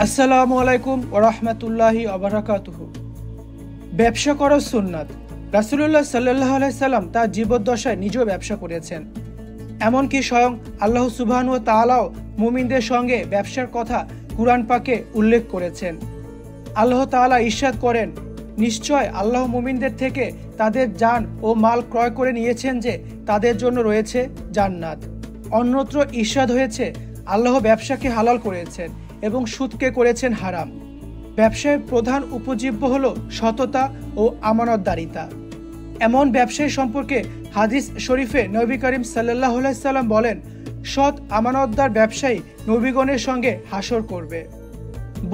আসসালামু আলাইকুম ওয়া রাহমাতুল্লাহি ওয়া বারাকাতুহু। ব্যবসা করা সুন্নাত। রাসূলুল্লাহ সাল্লাল্লাহু আলাইহি সাল্লাম তার জীবদ্দশায় নিজেও ব্যবসা করেছেন। এমনকি স্বয়ং আল্লাহ সুবহানাহু ওয়া তাআলাও মুমিনদের সঙ্গে ব্যবসার কথা কুরআন পাকে উল্লেখ করেছেন। আল্লাহ তাআলা ইরশাদ করেন, নিশ্চয় আল্লাহ মুমিনদের থেকে তাদের জান ও মাল ক্রয় করে নিয়েছেন যে তাদের জন্য রয়েছে জান্নাত। অন্যত্র ইরশাদ হয়েছে, আল্লাহ ব্যবসাকে হালাল করেছেন এবং সুদকে করেছেন হারাম। ব্যবসায়ের প্রধান উপজীব্য হল সততা ও আমানতদারিতা। এমন ব্যবসায়ী সম্পর্কে হাদিস শরীফে নবী করিম সাল্লাল্লাহু আলাইহি সাল্লাম বলেন, সৎ আমানতদার ব্যবসায়ী নবীগণের সঙ্গে হাসর করবে।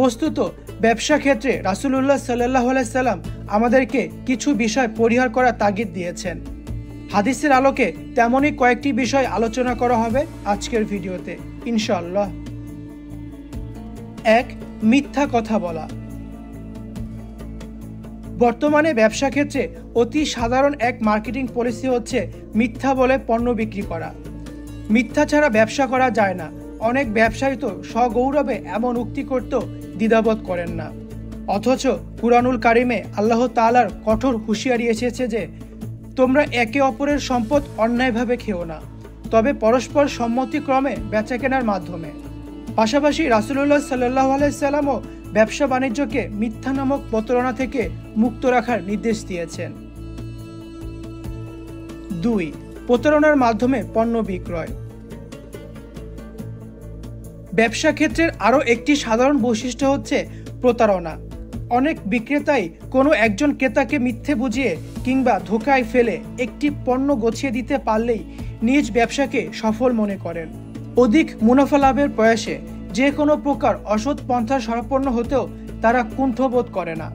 বস্তুত ব্যবসা ক্ষেত্রে রাসূলুল্লাহ সাল্লাল্লাহু আলাইহি সাল্লাম আমাদেরকে কিছু বিষয় পরিহার করার তাগিদ দিয়েছেন। হাদিসের আলোকে তেমনই কয়েকটি বিষয় আলোচনা করা হবে আজকের ভিডিওতে ইনশাআল্লাহ। 1. মিথ্যা কথা বলা। বর্তমানে ব্যবসা ক্ষেত্রে অতি সাধারণ এক মার্কেটিং পলিসি হচ্ছে মিথ্যা বলে পণ্য বিক্রি করা। মিথ্যা ছাড়া ব্যবসা করা যায় না। অনেক ব্যবসায়ী তো সগৌরবে এমন উক্তি করতেও দ্বিধাবোধ করেন না। অথচ কুরআনুল কারিমে আল্লাহ তাআলার কঠোর হুঁশিয়ারি এসেছে যে তোমরা একে অপরের সম্পদ অন্যায়ভাবে খেও না, তবে পরস্পর সম্মতিক্রমে বেচাকেনার মাধ্যমে। পাশাপাশি রাসূলুল্লাহ সাল্লাল্লাহু আলাইহি সাল্লামও ব্যবসা বাণিজ্যকে মিথ্যা নামক প্রতারণা থেকে মুক্ত রাখার নির্দেশ দিয়েছেন। 2. প্রতারণার মাধ্যমে পণ্য বিক্রয়। ব্যবসা ক্ষেত্রের আরও একটি সাধারণ বৈশিষ্ট্য হচ্ছে প্রতারণা। অনেক বিক্রেতাই কোনো একজন ক্রেতাকে মিথ্যে বুঝিয়ে কিংবা ধোঁকায় ফেলে একটি পণ্য গছিয়ে দিতে পারলেই নিজ ব্যবসাকে সফল মনে করেন। অধিক মুনাফা লাভের প্রয়াসে যে কোনো প্রকার অসৎ পন্থার শরণাপন্ন হতেও তারা কুণ্ঠবোধ করে না।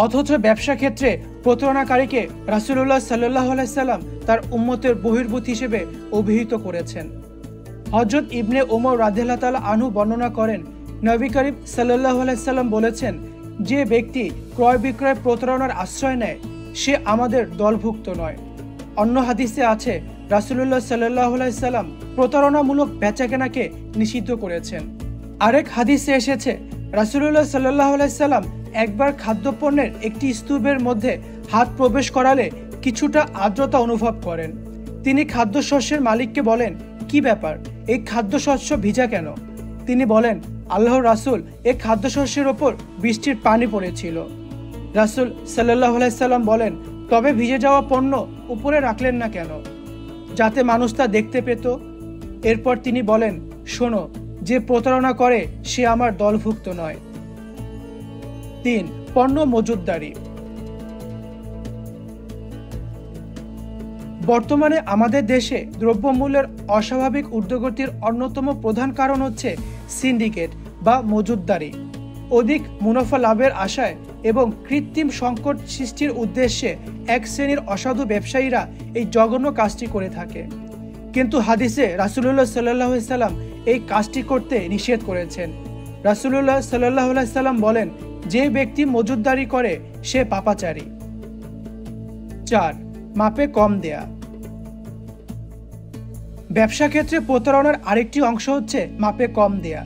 অথচ ব্যবসা ক্ষেত্রে প্রতারণাকারীকে রাসূলুল্লাহ সাল্লাল্লাহু আলাইহি সাল্লাম তার উম্মতের বহির্ভূত হিসেবে অভিহিত করেছেন। হযরত ইবনে ওমর রাদিয়াল্লাহু তাআলা আনহু বর্ণনা করেন, নবী করিম সাল্লাল্লাহু আলাইহি সাল্লাম বলেছেন, যে ব্যক্তি ক্রয় বিক্রয় প্রতারণার আশ্রয় নেয় সে আমাদের দলভুক্ত নয়। অন্য হাদিসে আছে, রাসূলুল্লাহ সাল্লাল্লাহু আলাইহি সাল্লাম প্রতারণামূলক বেচাকেনাকে নিষিদ্ধ করেছেন। আরেক হাদিসে এসেছে, রাসূলুল্লাহ সাল্লাল্লাহু আলাইহি সাল্লাম একবার খাদ্যপণ্যের একটি স্তূপের মধ্যে হাত প্রবেশ করালে কিছুটা আর্দ্রতা অনুভব করেন। তিনি খাদ্যশস্যের মালিককে বলেন, কি ব্যাপার, এই খাদ্যশস্য ভিজা কেন? তিনি বলেন, আল্লাহর রাসূল, এই খাদ্যশস্যের ওপর বৃষ্টির পানি পড়েছিল। রাসূল সাল্লাল্লাহু আলাইহি সাল্লাম বলেন, তবে ভিজে যাওয়া পণ্য উপরে রাখলেন না কেন? যাতে মানুষ তা দেখতে পেত। এরপর তিনি বলেন, শোনো, যে প্রতারণা করে সে আমার দলভুক্ত নয়। 3. পণ্য মজুতদারি। বর্তমানে আমাদের দেশে দ্রব্যমূল্যের অস্বাভাবিক ঊর্ধ্বগতির অন্যতম প্রধান কারণ হচ্ছে সিন্ডিকেট বা মজুতদারি। অধিক মুনাফা লাভের আশায় এবং কৃত্রিম সংকট সৃষ্টির উদ্দেশ্যে এক শ্রেণীর অসাধু ব্যবসায়ীরা এই জঘন্য কাজটি করে থাকে। কিন্তু হাদিসে রাসূলুল্লাহ সাল্লাল্লাহু আলাইহি সাল্লাম এই কাজটি করতে নিষেধ করেছেন। রাসূলুল্লাহ সাল্লাল্লাহু আলাইহি সাল্লাম বলেন, যে ব্যক্তি মজুতদারি করে সে পাপাচারী। 4. মাপে কম দেয়া। ব্যবসা ক্ষেত্রে প্রতারণার আরেকটি অংশ হচ্ছে মাপে কম দেয়া।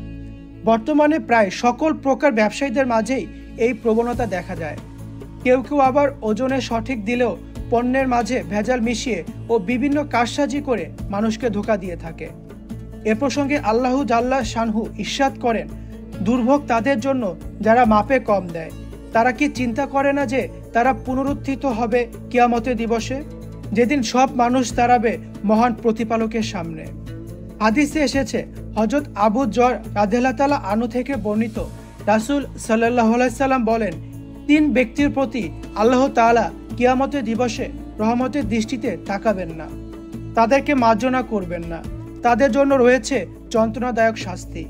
বর্তমানে প্রায় সকল প্রকার ব্যবসায়ীদের মাঝেই এই প্রবণতা দেখা যায়। কেউ কেউ আবার ওজনে সঠিক দিলেও পণ্যের মাঝে ভেজাল মিশিয়ে ও বিভিন্ন কারসাজি করে মানুষকে ধোঁকা দিয়ে থাকে। এ প্রসঙ্গে আল্লাহ জাল্লা শানহু ইরশাদ করেন, দুর্ভোগ তাদের জন্য যারা মাপে কম দেয়। তারা কি চিন্তা করে না যে তারা পুনরুত্থিত হবে কিয়ামতের দিবসে, যেদিন সব মানুষ দাঁড়াবে মহান প্রতিপালকের সামনে। হাদিসে এসেছে, হযরত আবু যর রাদিয়াল্লাহু তাআলা আনহু থেকে বর্ণিত, রাসূল সাল্লাল্লাহু আলাইহি সাল্লাম বলেন, 3 ব্যক্তির প্রতি আল্লাহ তাআলা কিয়ামতের দিবসে রহমতের দৃষ্টিতে তাকাবেন না, তাদেরকে মার্জনা করবেন না, তাদের জন্য রয়েছে যন্ত্রণাদায়ক শাস্তি।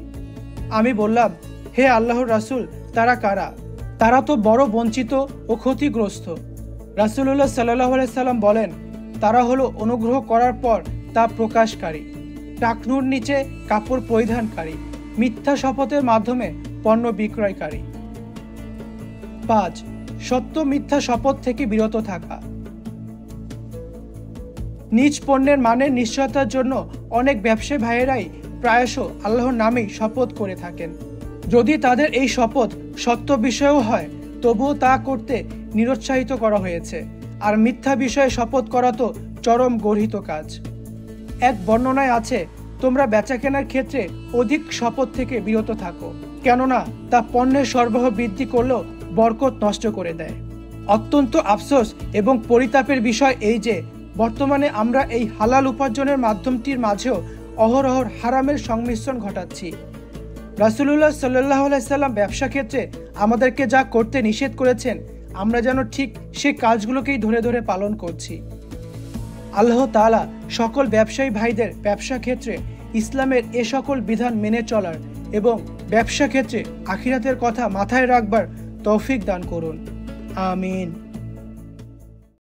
আমি বললাম, হে আল্লাহর রাসূল, তারা কারা? তারা তো বড় বঞ্চিত ও ক্ষতিগ্রস্ত। রাসূলুল্লাহ সাল্লাল্লাহু আলাইহি সাল্লাম বলেন, তারা হলো অনুগ্রহ করার পর তা প্রকাশকারী, টাকনুর নিচে কাপড় পরিধানকারী, মিথ্যা শপথের মাধ্যমে পণ্য বিক্রয়কারী। 5. সত্য মিথ্যা শপথ থেকে বিরত থাকা। নিজ পণ্যের মানের নিশ্চয়তার জন্য অনেক ব্যবসায়ী ভাইয়েরাই প্রায়শ আল্লাহর নামেই শপথ করে থাকেন। যদি তাদের এই শপথ সত্য বিষয়ও হয়, তবুও তা করতে নিরুৎসাহিত করা হয়েছে। আর মিথ্যা বিষয়ে শপথ করা তো চরম গর্হিত কাজ। এক বর্ণনায় আছে, তোমরা বেচাকেনার ক্ষেত্রে অধিক শপথ থেকে বিরত থাকো, কেননা তা পণ্যের সরবরাহ বৃদ্ধি করলেও বরকত নষ্ট করে দেয়। অত্যন্ত আফসোস এবং পরিতাপের বিষয় এই যে বর্তমানে আমরা এই হালাল উপার্জনের মাধ্যমটির মাঝেও অহরহ হারামের সংমিশ্রণ ঘটাচ্ছি। রাসূলুল্লাহ সাল্লাল্লাহু আলাইহি সাল্লাম ব্যবসা ক্ষেত্রে আমাদেরকে যা করতে নিষেধ করেছেন, আমরা যেন ঠিক সেই কাজগুলোকেই ধরে ধরে পালন করছি। আল্লাহ তাআলা সকল ব্যবসায়ী ভাইদের ব্যবসা ক্ষেত্রে ইসলামের এ সকল বিধান মেনে চলার এবং ব্যবসা ক্ষেত্রে আখিরাতের কথা মাথায় রাখবার তৌফিক দান করুন। আমিন।